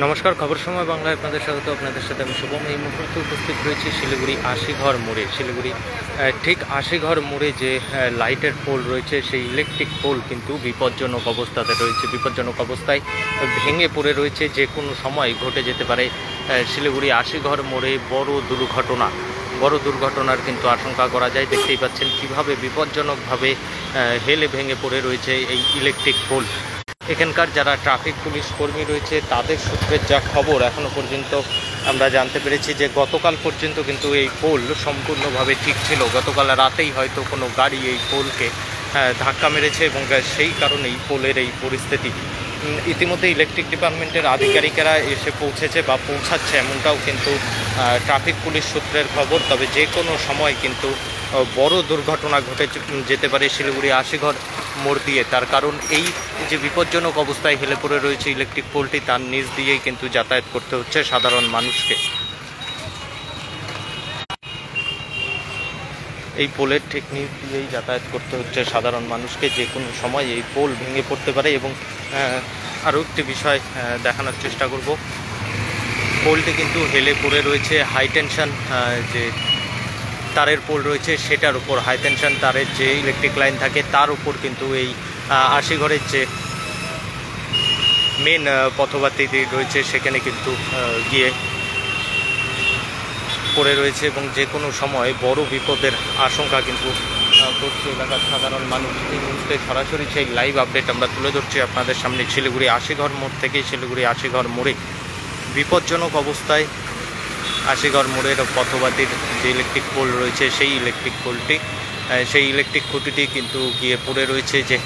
নমস্কার, খবর সময় বাংলায় আপনাদের স্বাগত। আপনাদের সাথে আমি শুভম। এই মুহূর্তে উপস্থিত রয়েছে শিলিগুড়ি আশিঘর মোড়ে। শিলিগুড়ি ঠিক আশিঘর মোড়ে যে লাইটের পোল রয়েছে, সেই ইলেকট্রিক পোল কিন্তু বিপজ্জনক অবস্থাতে রয়েছে। বিপজ্জনক অবস্থায় ভেঙে পড়ে রয়েছে, যে কোনো সময় ঘটে যেতে পারে শিলিগুড়ি আশিঘর মোড়ে বড় দুর্ঘটনার কিন্তু আশঙ্কা করা যায়। দেখতেই পাচ্ছেন কীভাবে বিপজ্জনকভাবে হেলে ভেঙে পড়ে রয়েছে এই ইলেকট্রিক পোল। এখানকার যারা ট্রাফিক পুলিশ কর্মী রয়েছে তাদের সূত্রের যা খবর, এখনও পর্যন্ত আমরা জানতে পেরেছি যে গতকাল পর্যন্ত কিন্তু এই পোল সম্পূর্ণভাবে ঠিক ছিল। গতকাল রাতেই হয়তো কোনো গাড়ি এই পোলকে ধাক্কা মেরেছে এবং সেই কারণেই পোলের এই পরিস্থিতি। ইতিমধ্যে ইলেকট্রিক ডিপার্টমেন্টের আধিকারিকেরা এসে পৌঁছেছে বা পৌঁছাচ্ছে, এমনটাও কিন্তু ট্রাফিক পুলিশ সূত্রের খবর। তবে যে কোনো সময় কিন্তু বড় দুর্ঘটনা ঘটে যেতে পারে শিলিগুড়ি আশিঘর মোড় দিয়ে। তার কারণ এই যে বিপজ্জনক অবস্থায় হেলে পড়ে রয়েছে ইলেকট্রিক পোলটি, তার নিচ দিয়েই কিন্তু যাতায়াত করতে হচ্ছে সাধারণ মানুষকে। এই পোলের ঠিক নিচ দিয়েই যাতায়াত করতে হচ্ছে সাধারণ মানুষকে। যে কোনো সময় এই পোল ভেঙে পড়তে পারে। এবং আরও একটি বিষয় দেখানোর চেষ্টা করব, পোলটি কিন্তু হেলে পড়ে রয়েছে হাই টেনশন যে তারের পোল রয়েছে সেটার উপর। হাই টেনশন তারের যে ইলেকট্রিক লাইন থাকে তার উপর কিন্তু এই আশিঘরের যে মেন পথবাতি রয়েছে সেখানে কিন্তু গিয়ে পড়ে রয়েছে এবং যে কোনো সময় বড় বিপদের আশঙ্কা কিন্তু করছে এলাকার সাধারণ মানুষ। এই মুহূর্তে সরাসরি সেই লাইভ আপডেট আমরা তুলে ধরছি আপনাদের সামনে শিলিগুড়ি আশিঘর মোড় থেকে। শিলিগুড়ি আশিঘর মোড়ে বিপজ্জনক অবস্থায় আশিঘর মোড়ের পথবাতির যে ইলেকট্রিক পোল রয়েছে সেই ইলেকট্রিক পোলটি, সেই ইলেকট্রিক খুঁটিটি কিন্তু গিয়ে পড়ে রয়েছে যে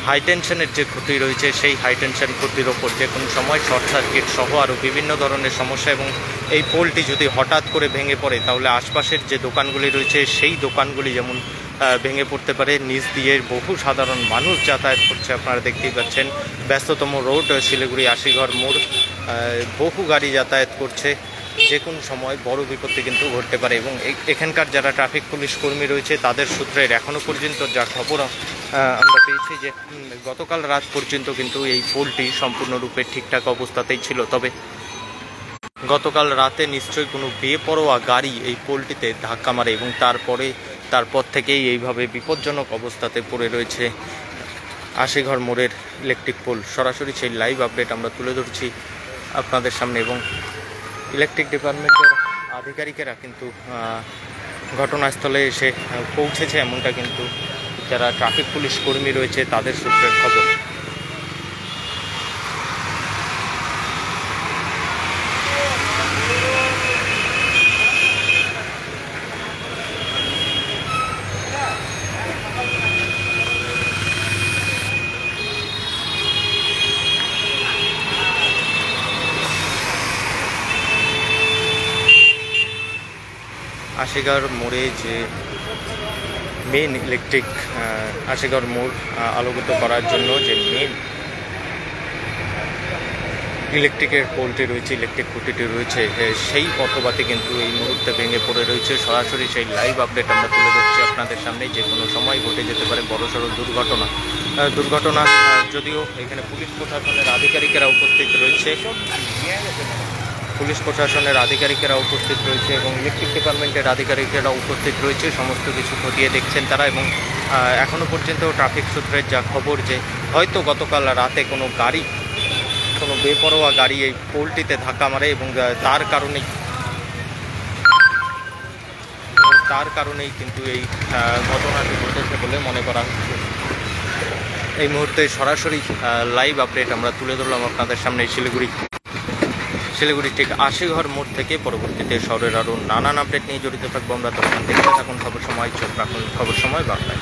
হাই টেনশনের যে খুঁটি রয়েছে সেই হাই টেনশন খুঁটির ওপর। যে কোনো সময় শর্ট সার্কিট সহ আরও বিভিন্ন ধরনের সমস্যা। এবং এই পোলটি যদি হঠাৎ করে ভেঙে পড়ে তাহলে আশপাশের যে দোকানগুলি রয়েছে সেই দোকানগুলি যেমন ভেঙে পড়তে পারে। নিচ দিয়ে বহু সাধারণ মানুষ যাতায়াত করছে, আপনারা দেখতেই পাচ্ছেন। ব্যস্ততম রোড শিলিগুড়ি আশিঘর মোড়, বহু গাড়ি যাতায়াত করছে। যে কোনো সময় বড় বিপত্তি কিন্তু ঘটতে পারে। এবং এখানকার যারা ট্রাফিক পুলিশ কর্মী রয়েছে তাদের সূত্রের এখনও পর্যন্ত যা খবর আমরা পেয়েছি যে গতকাল রাত পর্যন্ত কিন্তু এই পোলটি সম্পূর্ণরূপে ঠিকঠাক অবস্থাতেই ছিল। তবে গতকাল রাতে নিশ্চয়ই কোনো বেপরোয়া গাড়ি এই পোলটিতে ধাক্কা মারে এবং তারপর থেকেই এইভাবে বিপজ্জনক অবস্থাতে পড়ে রয়েছে আশিঘর মোড়ের ইলেকট্রিক পোল। সরাসরি সেই লাইভ আপডেট আমরা তুলে ধরছি আপনাদের সামনে। এবং ইলেকট্রিক ডিপার্টমেন্টের আধিকারিকেরা কিন্তু ঘটনাস্থলে এসে পৌঁছেছে, এমনটা কিন্তু যারা ট্রাফিক পুলিশ কর্মী রয়েছে তাদের সূত্রের খবর। আশিঘর মোড়ে যে মেন ইলেকট্রিক আশিঘর মোড় আলোকিত করার জন্য যে মেন ইলেকট্রিকের পোলটি রয়েছে, ইলেকট্রিক খুঁটিটি রয়েছে, সেই পথবাতি কিন্তু এই মুহূর্তে ভেঙে পড়ে রয়েছে। সরাসরি সেই লাইভ আপডেট আমরা তুলে ধরছি আপনাদের সামনে। যে কোনো সময় ঘটে যেতে পারে বড়সড় দুর্ঘটনা। যদিও এখানে পুলিশ প্রশাসনের আধিকারিকেরা উপস্থিত রয়েছে, এবং ইলেকট্রিক ডিপার্টমেন্টের আধিকারিকেরা উপস্থিত রয়েছে। সমস্ত কিছু খতিয়ে দেখছেন তারা। এবং এখনও পর্যন্ত ট্রাফিক সূত্রের যা খবর যে হয়তো গতকাল রাতে কোনো বেপরোয়া গাড়ি এই পোলটিতে ধাক্কা মারে এবং তার কারণেই কিন্তু এই ঘটনাটি ঘটেছে বলে মনে করা হচ্ছে। এই মুহূর্তে সরাসরি লাইভ আপডেট আমরা তুলে ধরলাম আপনাদের সামনে শিলিগুড়ি ঠিক আশিঘর মোড় থেকে। পরবর্তীতে শহরের আরও নানান আপডেট নিয়ে জড়িত থাকবো আমরা। তখন দেখতে থাকুন খবর সময়, চোখ রাখুন খবর সময় বাংলায়।